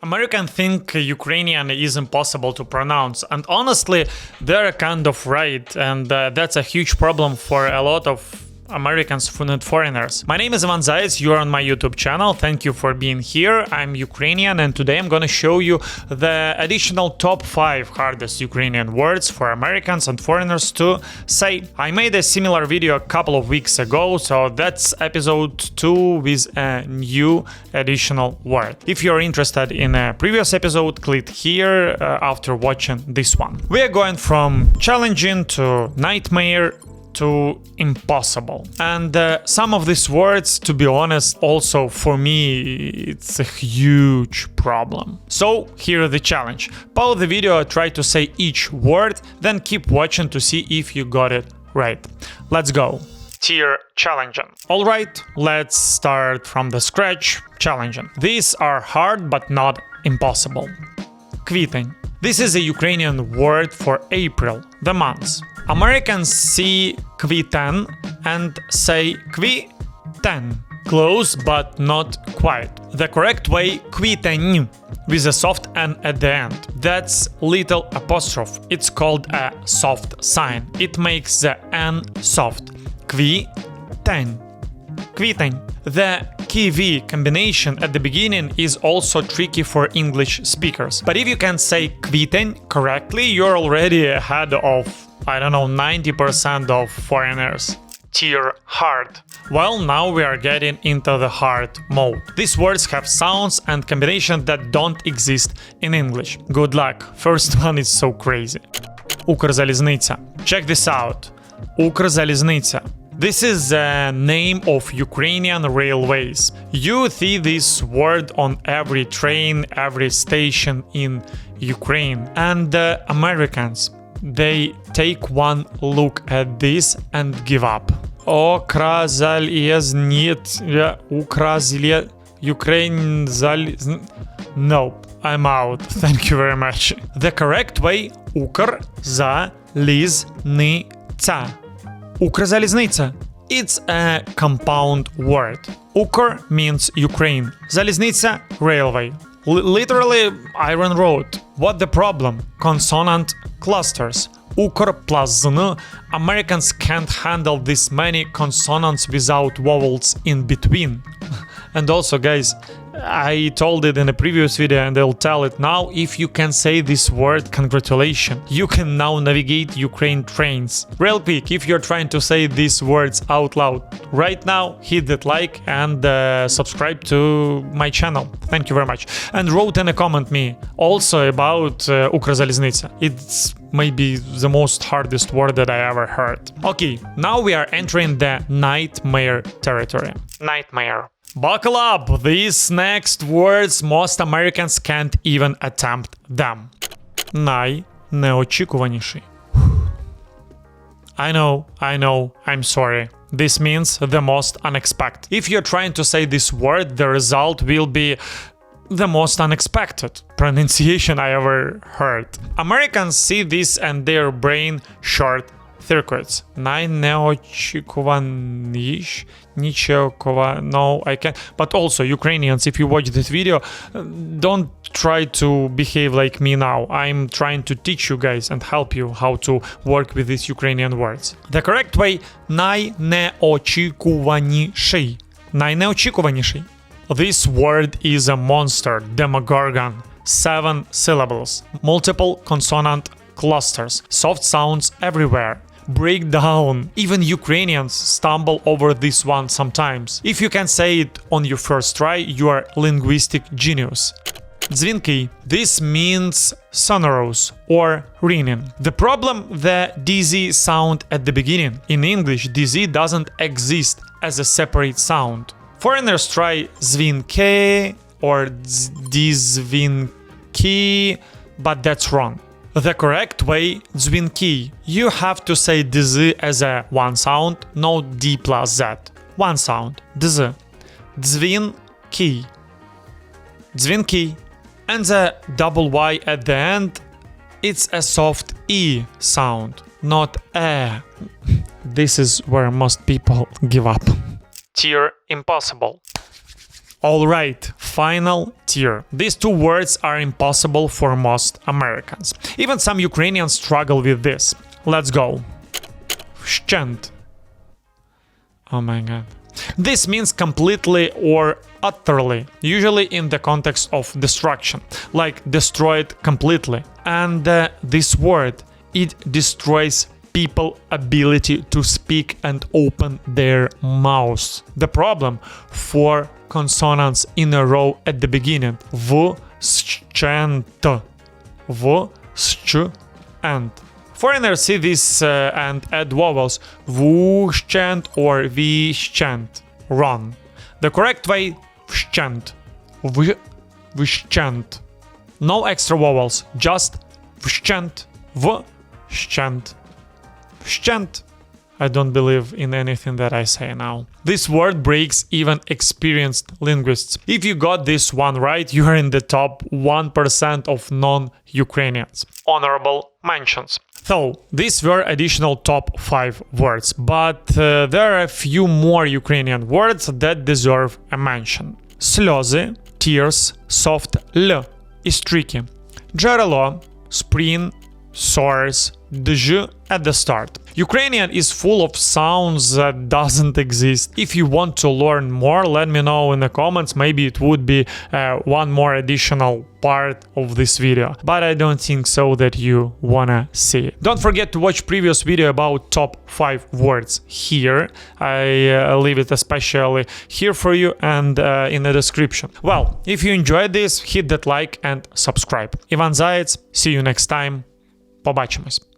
Americans think Ukrainian is impossible to pronounce, and honestly, they're kind of right, and that's a huge problem for a lot of Americans and foreigners. My name is Zaiets, you're on my YouTube channel. Thank you for being here. I'm Ukrainian, and today I'm gonna show you the additional top 5 hardest Ukrainian words for Americans and foreigners to say. I made a similar video a couple of weeks ago, so that's episode 2 with a new additional word. If you're interested in a previous episode, click here after watching this one. We are going from challenging to nightmare to impossible. And some of these words, to be honest, also for me, it's a huge problem. So here is the challenge. Pause the video, try to say each word, then keep watching to see if you got it right. Let's go. Tier challenging. Alright, let's start from the scratch. Challenging. These are hard but not impossible. Kwieteń. This is a Ukrainian word for April, the month. Americans see kwieten and say kwieten. Close, but not quite. The correct way, kwieteń, with a soft N at the end. That's little apostrophe. It's called a soft sign. It makes the N soft. Kwieten. Kwieteń. The key-v combination at the beginning is also tricky for English speakers. But if you can say kwieteń correctly, you're already ahead of, I don't know, 90% of foreigners. Tier hard. Well, now we are getting into the hard mode. These words have sounds and combinations that don't exist in English. Good luck. First one is so crazy. Ukrzaliznytsia. Check this out. Ukrzaliznytsia. This is the name of Ukrainian railways. You see this word on every train, every station in Ukraine. And the Americans, they take one look at this and give up. Ukrzaliznytsia, Nope, I'm out. Thank you very much. The correct way, Ukrzaliznytsia. Ukrzaliznytsia. It's a compound word. Ukr means Ukraine. Zaliznytsia, railway. Literally, iron road. What the problem? Consonant clusters. Ukr plus zn. Americans can't handle this many consonants without vowels in between. And also, guys, I told it in a previous video and I'll tell it now. If you can say this word, congratulations. You can now navigate Ukraine trains. Real quick, if you're trying to say these words out loud right now, hit that like and subscribe to my channel. Thank you very much. And wrote in a comment me also about Ukrzaliznytsia. It's maybe the most hardest word that I ever heard. Okay, now we are entering the nightmare territory. Nightmare. Buckle up! These next words, most Americans can't even attempt them. Naineochikuvaniishyi. I know, I'm sorry. This means the most unexpected. If you're trying to say this word, the result will be the most unexpected pronunciation I ever heard. Americans see this and their brain short circuits. Naineochikuvaniishyi. No, I can't. But also, Ukrainians, if you watch this video, don't try to behave like me now. I'm trying to teach you guys and help you how to work with these Ukrainian words. The correct way, naineochikuvaniishyi. Naineochikuvaniishyi. This word is a monster, demogorgon. 7 syllables, multiple consonant clusters, soft sounds everywhere. Breakdown. Even Ukrainians stumble over this one sometimes. If you can say it on your first try, you are linguistic genius. Dзвінки. This means sonorous or ringing. The problem, the DZ sound at the beginning. In English, DZ doesn't exist as a separate sound. Foreigners try dзвінки or dзвінки, but that's wrong. The correct way, dзвінки. You have to say dz as a one sound, no d plus z. One sound, dz. Dзвінки. Dзвінки. And the double y at the end, it's a soft e sound, not a. This is where most people give up. Tier impossible. Alright, final tier. These two words are impossible for most Americans. Even some Ukrainians struggle with this. Let's go. Vshchent. Oh my god. This means completely or utterly, usually in the context of destruction, like destroyed completely. And this word, it destroys people's ability to speak and open their mouths. The problem for consonants in a row at the beginning. Vshchent. Vshchent. Foreigners see this and add vowels vshchent or vshchent. Wrong. The correct way, vshchent. Vshchent. No extra vowels, just vshchent. Vshchent. Vshchent. I don't believe in anything that I say now. This word breaks even experienced linguists. If you got this one right, you are in the top 1% of non-Ukrainians. Honorable mentions. So, these were additional top 5 words, but there are a few more Ukrainian words that deserve a mention. Сльози, tears, soft L is tricky. Джерело, spring, source, dj at the start. Ukrainian is full of sounds that doesn't exist. If you want to learn more, let me know in the comments. Maybe it would be one more additional part of this video, but I don't think so that you wanna see it. Don't forget to watch previous video about top 5 words here. I leave it especially here for you and in the description. Well, if you enjoyed this, hit that like and subscribe. Ivan Zaiets, see you next time. Побачимось.